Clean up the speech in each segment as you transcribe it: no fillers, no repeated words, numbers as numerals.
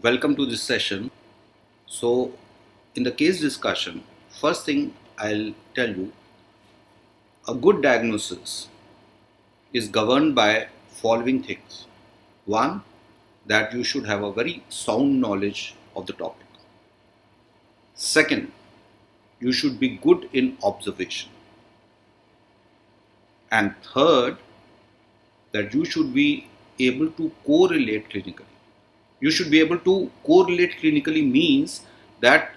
Welcome to this session. So, in the case discussion, first thing I'll tell you, a good diagnosis is governed by following things. One, that you should have a very sound knowledge of the topic. Second, you should be good in observation. And third, that you should be able to correlate clinically. You should be able to correlate clinically means that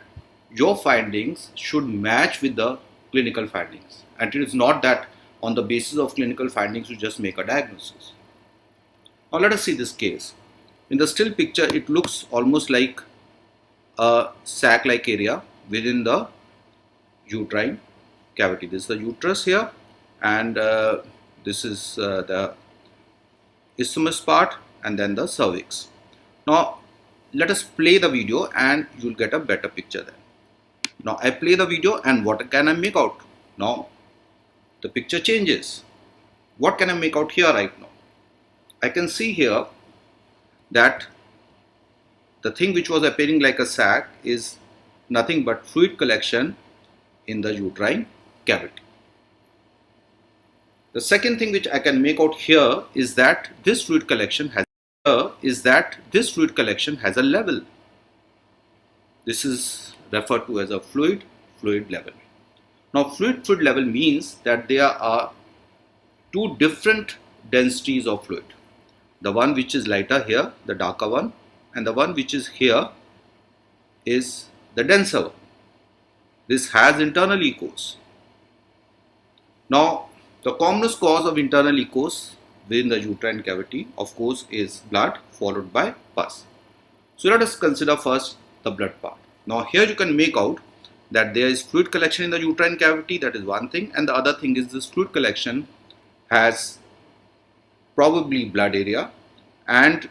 your findings should match with the clinical findings, and it is not that on the basis of clinical findings you just make a diagnosis. Now let us see this case. In the still picture it looks almost like a sac like area within the uterine cavity. This is the uterus here, and this is the isthmus part, and then the cervix. Now let us play the video and you'll get a better picture then. Now I play the video and what can I make out? Now the picture changes. What can I make out here right now? I can see here that the thing which was appearing like a sac is nothing but fluid collection in the uterine cavity. The second thing which I can make out here is that this fluid collection has a level. This is referred to as a fluid level. Now fluid level means that there are two different densities of fluid. The one which is lighter here, the darker one, and the one which is here is the denser one. This has internal echoes. Now the commonest cause of internal echoes within the uterine cavity, of course, is blood followed by pus. So let us consider first the blood part. Now here you can make out that there is fluid collection in the uterine cavity, that is one thing, and the other thing is this fluid collection has probably blood area, and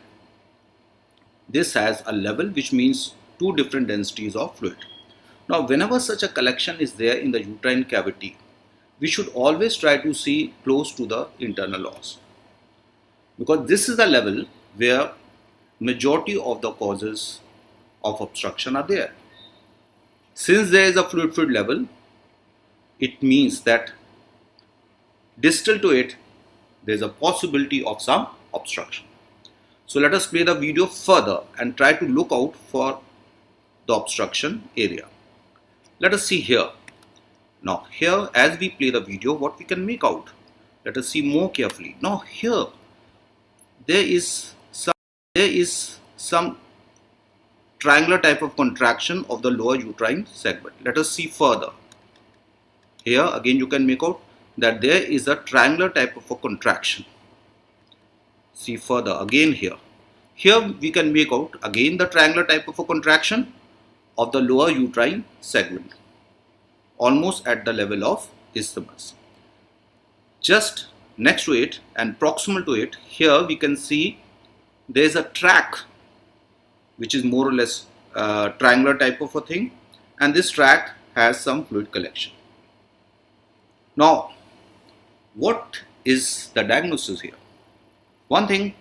this has a level, which means two different densities of fluid. Now whenever such a collection is there in the uterine cavity, we should always try to see close to the internal os, because this is the level where majority of the causes of obstruction are there. Since there is a fluid level, it means that distal to it there is a possibility of some obstruction. So let us play the video further and try to look out for the obstruction area. Let us see here. Now here, as we play the video, what we can make out, let us see more carefully. Now here there is some triangular type of contraction of the lower uterine segment. Let us see further. Here again you can make out that there is a triangular type of a contraction. See further again here. Here we can make out again the triangular type of a contraction of the lower uterine segment, almost at the level of isthmus. Just next to it and proximal to it, here we can see there is a tract which is more or less triangular type of a thing, and this tract has some fluid collection. Now what is the diagnosis here? One thing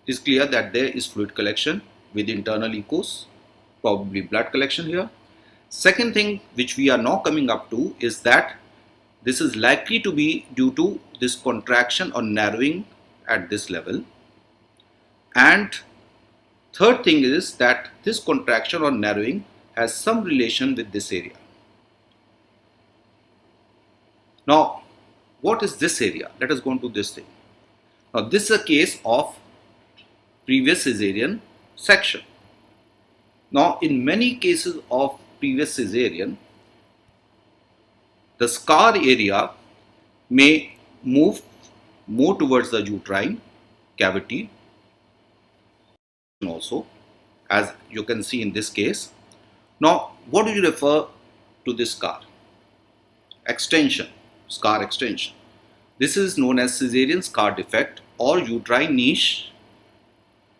is clear, that there is fluid collection with internal echoes, probably blood collection here. Second thing which we are now coming up to is that this is likely to be due to this contraction or narrowing at this level. And third thing is that this contraction or narrowing has some relation with this area. Now what is this area? Let us go into this thing. Now this is a case of previous cesarean section. Now in many cases of previous cesarean, the scar area may move more towards the uterine cavity also, as you can see in this case. Now what do you refer to this scar? Extension, scar extension. This is known as caesarean scar defect or uterine niche,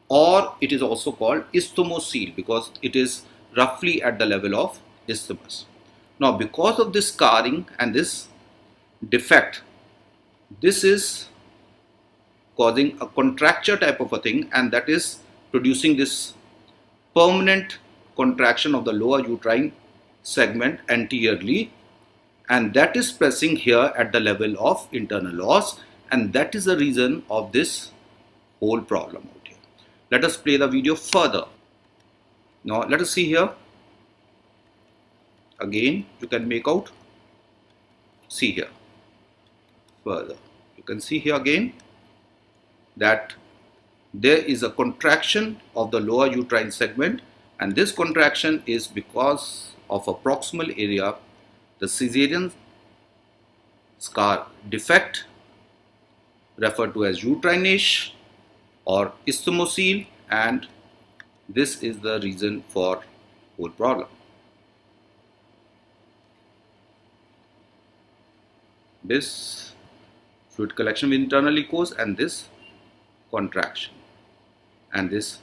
or it is also called isthmocele because it is roughly at the level of isthmus. Now because of this scarring and this defect, this is causing a contracture type of a thing, and that is producing this permanent contraction of the lower uterine segment anteriorly, and that is pressing here at the level of internal os, and that is the reason of this whole problem out here. Let us play the video further. Now let us see here. Again you can make out, see here further, you can see here again that there is a contraction of the lower uterine segment, and this contraction is because of a proximal area, the caesarean scar defect referred to as uterine niche or isthmocele, and this is the reason for whole problem. This fluid collection with internal echoes and this contraction and this